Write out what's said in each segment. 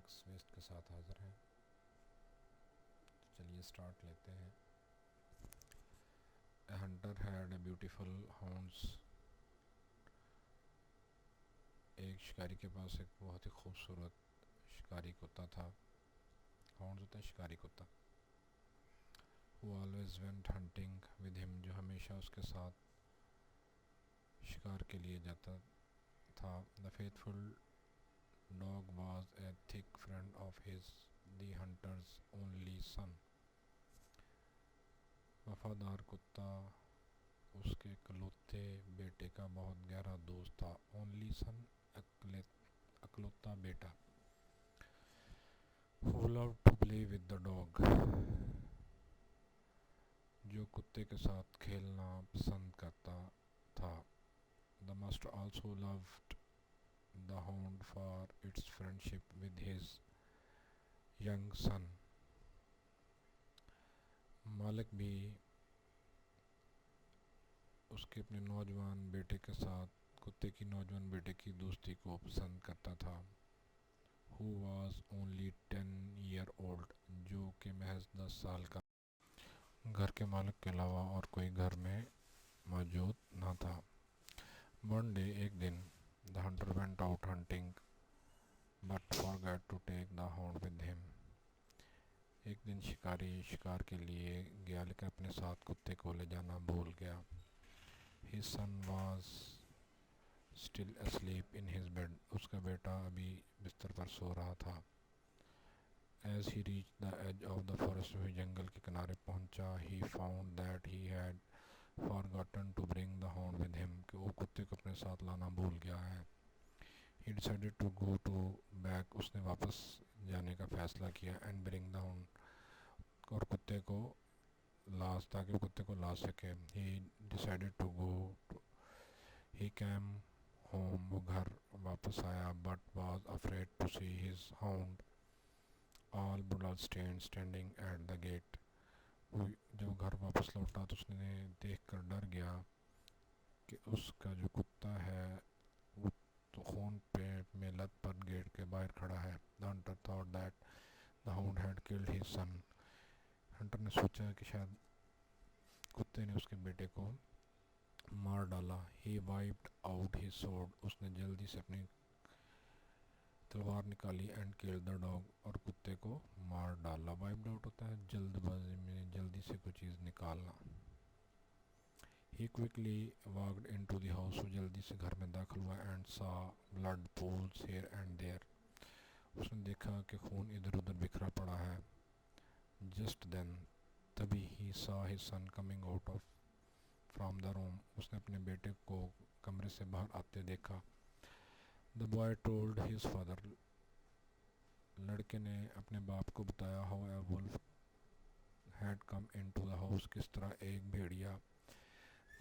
Next waste के साथ हाज़िर हैं। तो चलिए स्टार्ट लेते हैं। A hunter had a beautiful hounds। एक शिकारी के पास एक बहुत ही खूबसूरत शिकारी कुत्ता था। हाउंड्स होता है शिकारी कुत्ता। Who always went hunting with him, जो हमेशा उसके साथ शिकार के लिए जाता था। The faithful dog was a thick friend of his, the hunter's only son। वफादार कुत्ता उसके इकलौते बेटे का बहुत गहरा दोस्त था। ओनली सन, इकलौता बेटा। Who loved to play with the dog, जो कुत्ते के साथ खेलना पसंद करता था। The master also loved the hound for its friendship with his young son। मालिक भी उसके अपने नौजवान बेटे के साथ कुत्ते की नौजवान बेटे की दोस्ती को पसंद करता था। Who was only 10 year old, जो कि महज 10 साल का। घर के मालिक के अलावा और कोई घर में मौजूद न था। One day, एक दिन, the hunter went out hunting but forgot to take the hound with him। एक दिन शिकारी शिकार के लिए गया लेकिन अपने साथ कुत्ते को ले जाना भूल गया। His son was still asleep in his bed। उसका बेटा अभी बिस्तर पर सो रहा था। As he reached the edge of the forest, वह जंगल के किनारे पहुंचा। He found that he had forgotten to bring the hound with him, कि वो कुत्ते को अपने साथ लाना भूल गया है। He decided to go to back। उसने वापस जाने का फैसला किया। And bring the hound, और कुत्ते को ताकि वो कुत्ते को ला सके। He decided to go to, he came home, वो घर वापस आया। But was afraid to see his hound all bloodstained standing at the gate। वो जब घर वापस लौटा तो उसने देखकर डर गया कि उसका जो कुत्ता है वो तो खून पे में लथपथ गेट के बाहर खड़ा है। The hunter thought that the hound had killed his son। Hunter ने सोचा कि शायद कुत्ते ने उसके बेटे को मार डाला। He wiped out his sword। उसने जल्दी से अपनी तलवार निकाली। And killed the dog। और कुत्ते को मार डाला। Wiped out होता है जल्दबाजी में जल्दी से कोई चीज़ निकालना। He quickly walked into the house। वो जल्दी से घर में दाखिल हुआ। And saw blood pools here and there। उसने देखा कि खून इधर उधर बिखरा पड़ा है। Just then, तभी he saw his son coming out from the room। उसने अपने बेटे को कमरे से बाहर आते देखा। The boy told his father। लड़के ने अपने बाप को बताया how a wolf had come into the house। किस तरह एक भेड़िया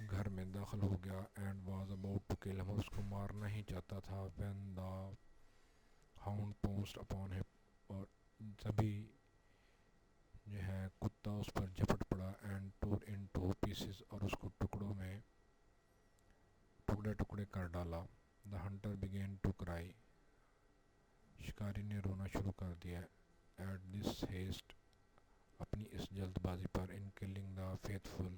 घर में दाखिल हो गया। And was about to kill him। और उसको मारना ही चाहता था। When the hound pounced upon him। और तभी जो है कुत्ता उस पर झपट पड़ा। And tore into pieces। और उसको टुकड़ों में टुकड़े टुकड़े कर डाला। The hunter began to cry। शिकारी ने रोना शुरू कर दिया। At this haste, अपनी इस जल्दबाजी पर। In killing the faithful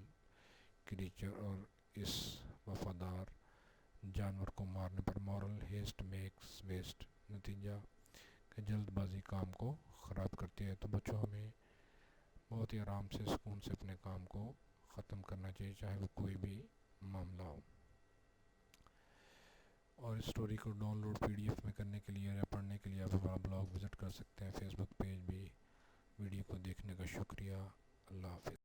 creature। और इस वफादार जानवर को मारने पर। Moral haste makes waste। नतीजा कि जल्दबाजी काम को ख़राब करती है। तो बच्चों हमें बहुत ही आराम से सुकून से अपने काम को ख़त्म करना चाहिए, चाहे वो कोई भी मामला हो। और इस स्टोरी को डाउनलोड PDF में करने के लिए या पढ़ने के लिए आप हमारा ब्लॉग विज़िट कर सकते हैं। फेसबुक पेज भी। वीडियो को देखने का शुक्रिया। अल्लाह हाफ़िज़।